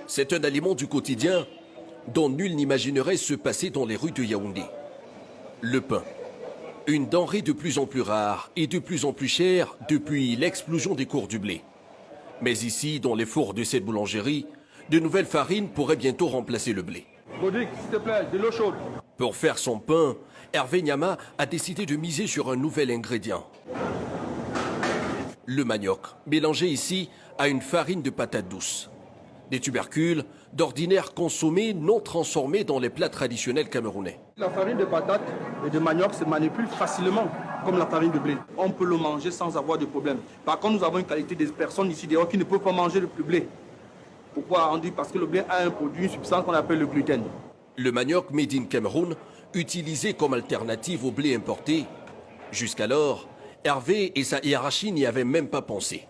C'est un aliment du quotidien dont nul n'imaginerait se passer dans les rues de Yaoundé. Le pain, une denrée de plus en plus rare et de plus en plus chère depuis l'explosion des cours du blé. Mais ici, dans les fours de cette boulangerie, de nouvelles farines pourraient bientôt remplacer le blé. Bodic, s'il te plaît, de l'eau chaude. Pour faire son pain, Hervé Nyama a décidé de miser sur un nouvel ingrédient. Le manioc, mélangé ici à une farine de patates douces. Des tubercules, d'ordinaire consommés, non transformés dans les plats traditionnels camerounais. La farine de patates et de manioc se manipule facilement, comme la farine de blé. On peut le manger sans avoir de problème. Par contre, nous avons une qualité des personnes ici dehors qui ne peuvent pas manger le blé. Pourquoi on dit? Parce que le blé a un produit, une substance qu'on appelle le gluten. Le manioc made in Cameroun, utilisé comme alternative au blé importé. Jusqu'alors, Hervé et sa hiérarchie n'y avaient même pas pensé.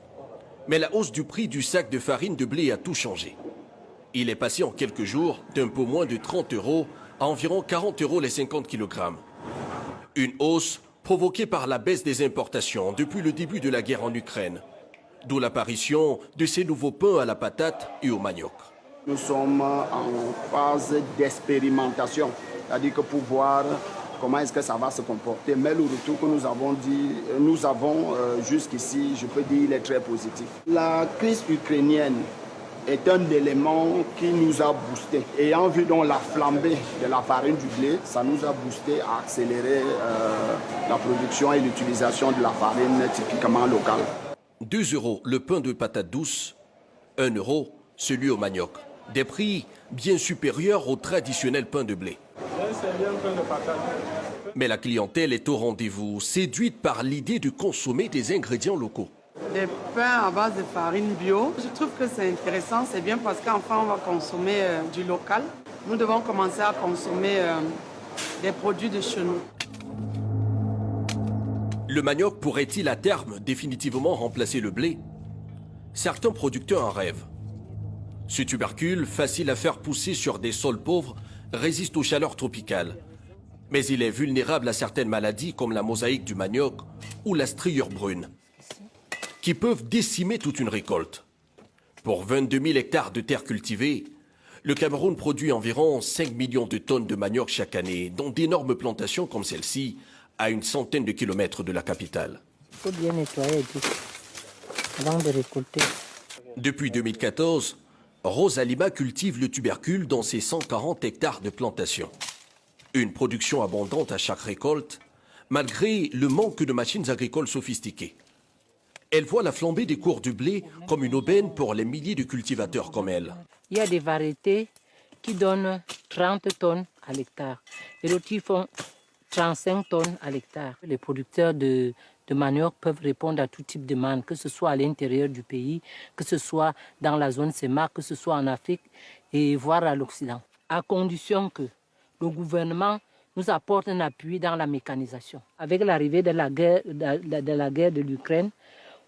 Mais la hausse du prix du sac de farine de blé a tout changé. Il est passé en quelques jours d'un peu moins de 30 € à environ 40 € les 50 kg. Une hausse provoquée par la baisse des importations depuis le début de la guerre en Ukraine. D'où l'apparition de ces nouveaux pains à la patate et au manioc. Nous sommes en phase d'expérimentation, c'est-à-dire que pour voir comment est-ce que ça va se comporter. Mais le retour que nous avons jusqu'ici, je peux dire, il est très positif. La crise ukrainienne est un élément qui nous a boosté. Ayant vu donc la flambée de la farine du blé, ça nous a boosté à accélérer la production et l'utilisation de la farine typiquement locale. 2 € le pain de patates douces, 1 € celui au manioc. Des prix bien supérieurs au traditionnel pain de blé. Mais la clientèle est au rendez-vous, séduite par l'idée de consommer des ingrédients locaux. Des pains à base de farine bio, je trouve que c'est intéressant, c'est bien parce qu'enfin on va consommer du local. Nous devons commencer à consommer des produits de chez nous. Le manioc pourrait-il à terme définitivement remplacer le blé? Certains producteurs en rêvent. Ce tubercule, facile à faire pousser sur des sols pauvres, résiste aux chaleurs tropicales. Mais il est vulnérable à certaines maladies comme la mosaïque du manioc ou la striure brune, qui peuvent décimer toute une récolte. Pour 22 000 hectares de terres cultivées, le Cameroun produit environ 5 millions de tonnes de manioc chaque année, dont d'énormes plantations comme celle-ci, à une centaine de kilomètres de la capitale. Il faut bien nettoyer avant de récolter. Depuis 2014, Rose Alima cultive le tubercule dans ses 140 hectares de plantation. Une production abondante à chaque récolte, malgré le manque de machines agricoles sophistiquées. Elle voit la flambée des cours du blé comme une aubaine pour les milliers de cultivateurs comme elle. Il y a des variétés qui donnent 30 tonnes à l'hectare et d'autres qui font 35 tonnes à l'hectare. Les producteurs de manioc peuvent répondre à tout type de demande, que ce soit à l'intérieur du pays, que ce soit dans la zone CEMAC, que ce soit en Afrique et voire à l'Occident. À condition que le gouvernement nous apporte un appui dans la mécanisation. Avec l'arrivée de la guerre de l'Ukraine,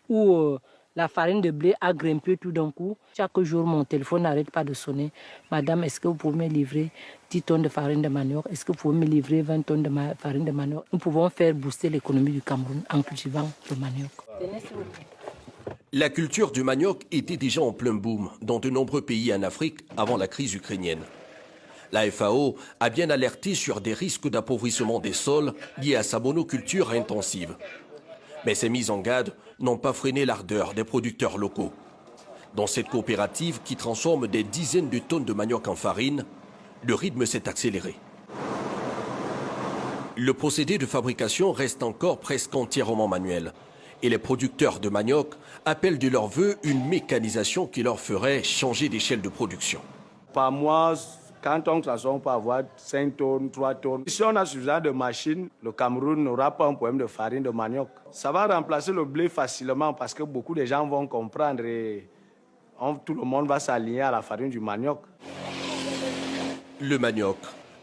où la farine de blé a grimpé tout d'un coup. Chaque jour, mon téléphone n'arrête pas de sonner. Madame, est-ce que vous pouvez me livrer 10 tonnes de farine de manioc? Est-ce que vous pouvez me livrer 20 tonnes de farine de manioc? Nous pouvons faire booster l'économie du Cameroun en cultivant le manioc. La culture du manioc était déjà en plein boom dans de nombreux pays en Afrique avant la crise ukrainienne. La FAO a bien alerté sur des risques d'appauvrissement des sols liés à sa monoculture intensive. Mais ces mises en garde n'ont pas freiné l'ardeur des producteurs locaux. Dans cette coopérative qui transforme des dizaines de tonnes de manioc en farine, le rythme s'est accéléré. Le procédé de fabrication reste encore presque entièrement manuel. Et les producteurs de manioc appellent de leur vœu une mécanisation qui leur ferait changer d'échelle de production. Par mois, quand on transforme, on peut avoir 5 tonnes, 3 tonnes. Si on a suffisamment de machines, le Cameroun n'aura pas un problème de farine de manioc. Ça va remplacer le blé facilement parce que beaucoup de gens vont comprendre et tout le monde va s'aligner à la farine du manioc. Le manioc,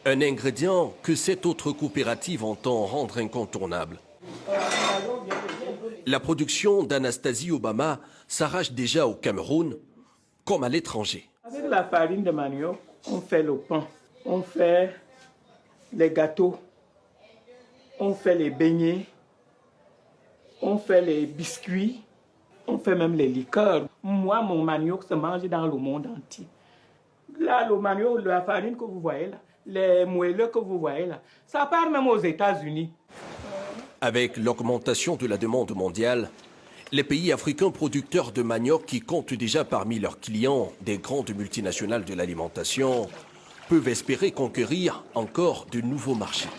un ingrédient que cette autre coopérative entend rendre incontournable. La production d'Anastasie Obama s'arrache déjà au Cameroun comme à l'étranger. Avec la farine de manioc, on fait le pain, on fait les gâteaux, on fait les beignets, on fait les biscuits, on fait même les liqueurs. Moi, mon manioc se mange dans le monde entier. Là, le manioc, la farine que vous voyez là, les moelleux que vous voyez là, ça part même aux États-Unis. Avec l'augmentation de la demande mondiale, les pays africains producteurs de manioc qui comptent déjà parmi leurs clients des grandes multinationales de l'alimentation peuvent espérer conquérir encore de nouveaux marchés.